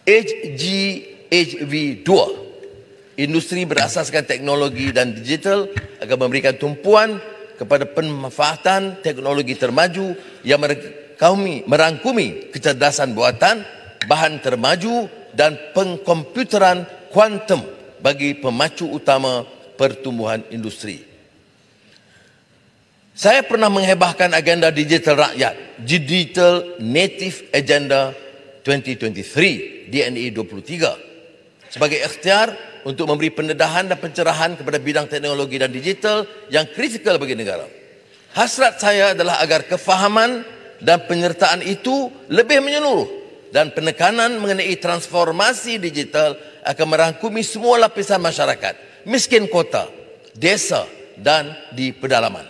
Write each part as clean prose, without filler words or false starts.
HGHV2, industri berasaskan teknologi dan digital akan memberikan tumpuan kepada pemanfaatan teknologi termaju yang merangkumi kecerdasan buatan, bahan termaju dan pengkomputeran kuantum bagi pemacu utama pertumbuhan industri. Saya pernah menghebahkan agenda digital rakyat, Digital Native Agenda 2023, DNA 23, sebagai ikhtiar untuk memberi pendedahan dan pencerahan kepada bidang teknologi dan digital yang kritikal bagi negara. Hasrat saya adalah agar kefahaman dan penyertaan itu lebih menyeluruh dan penekanan mengenai transformasi digital akan merangkumi semua lapisan masyarakat, miskin kota, desa dan di pedalaman.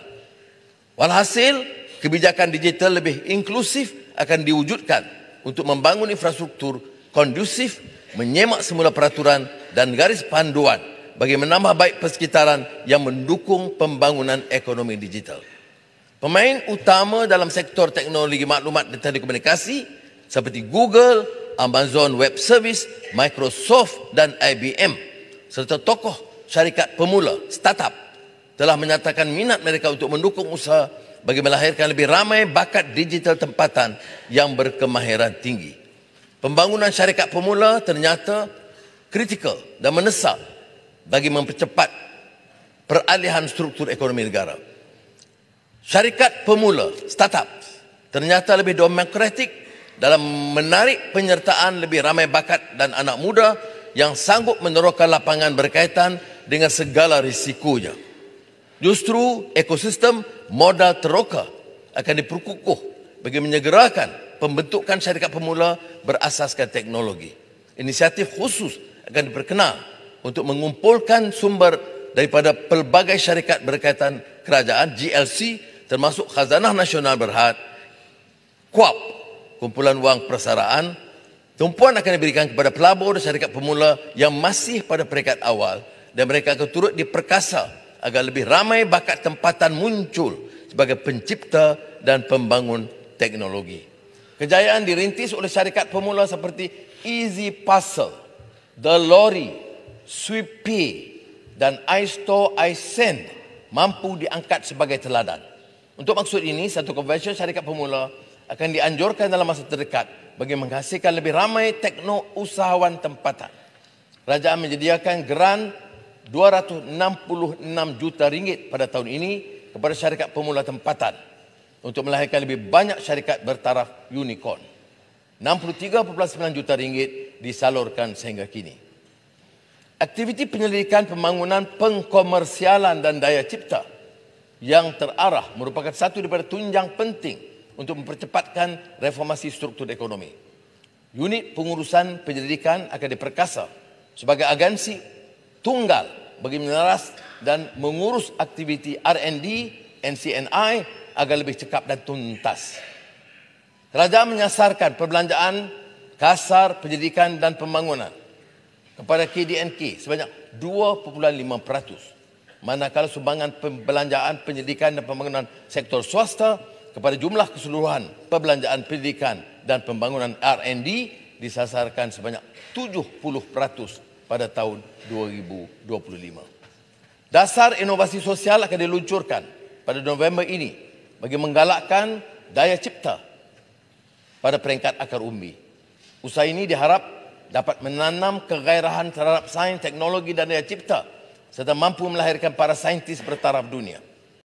Walhasil, kebijakan digital lebih inklusif akan diwujudkan untuk membangun infrastruktur kondusif, menyemak semula peraturan dan garis panduan bagi menambah baik persekitaran yang mendukung pembangunan ekonomi digital. Pemain utama dalam sektor teknologi maklumat dan telekomunikasi seperti Google, Amazon Web Service, Microsoft dan IBM serta tokoh syarikat pemula, startup telah menyatakan minat mereka untuk mendukung usaha bagi melahirkan lebih ramai bakat digital tempatan yang berkemahiran tinggi. Pembangunan syarikat pemula ternyata kritikal dan mendesak bagi mempercepat peralihan struktur ekonomi negara. Syarikat pemula, startup, ternyata lebih demokratik dalam menarik penyertaan lebih ramai bakat dan anak muda yang sanggup meneroka lapangan berkaitan dengan segala risikonya. Justru ekosistem modal teroka akan diperkukuh bagi menyegerakan pembentukan syarikat pemula berasaskan teknologi. Inisiatif khusus akan diperkenal untuk mengumpulkan sumber daripada pelbagai syarikat berkaitan kerajaan GLC termasuk Khazanah Nasional Berhad, KUAP, kumpulan wang persaraan. Tumpuan akan diberikan kepada pelabur dan syarikat pemula yang masih pada peringkat awal dan mereka akan turut diperkasa agar lebih ramai bakat tempatan muncul sebagai pencipta dan pembangun teknologi. Kejayaan dirintis oleh syarikat pemula seperti Easy Parcel, The Lorry, Sweetpay dan iStore iSend mampu diangkat sebagai teladan. Untuk maksud ini, satu konvensyen syarikat pemula akan dianjurkan dalam masa terdekat bagi menghasilkan lebih ramai tekno-usahawan tempatan. Kerajaan menyediakan geran RM266 juta pada tahun ini kepada syarikat pemula tempatan untuk melahirkan lebih banyak syarikat bertaraf unicorn. RM63.9 juta disalurkan sehingga kini. Aktiviti penyelidikan pembangunan pengkomersialan dan daya cipta yang terarah merupakan satu daripada tunjang penting untuk mempercepatkan reformasi struktur ekonomi. Unit pengurusan penyelidikan akan diperkasa sebagai agensi tunggal bagi meneras dan mengurus aktiviti R&D, NCNI agar lebih cekap dan tuntas. Kerajaan menyasarkan perbelanjaan kasar penyelidikan dan pembangunan kepada KDNK sebanyak 2.5%. Manakala sumbangan perbelanjaan penyelidikan dan pembangunan sektor swasta kepada jumlah keseluruhan perbelanjaan pendidikan dan pembangunan R&D disasarkan sebanyak 70% pada tahun 2025. Dasar inovasi sosial akan diluncurkan pada November ini bagi menggalakkan daya cipta pada peringkat akar umbi. Usaha ini diharap dapat menanam kegairahan terhadap sains, teknologi dan daya cipta serta mampu melahirkan para saintis bertaraf dunia.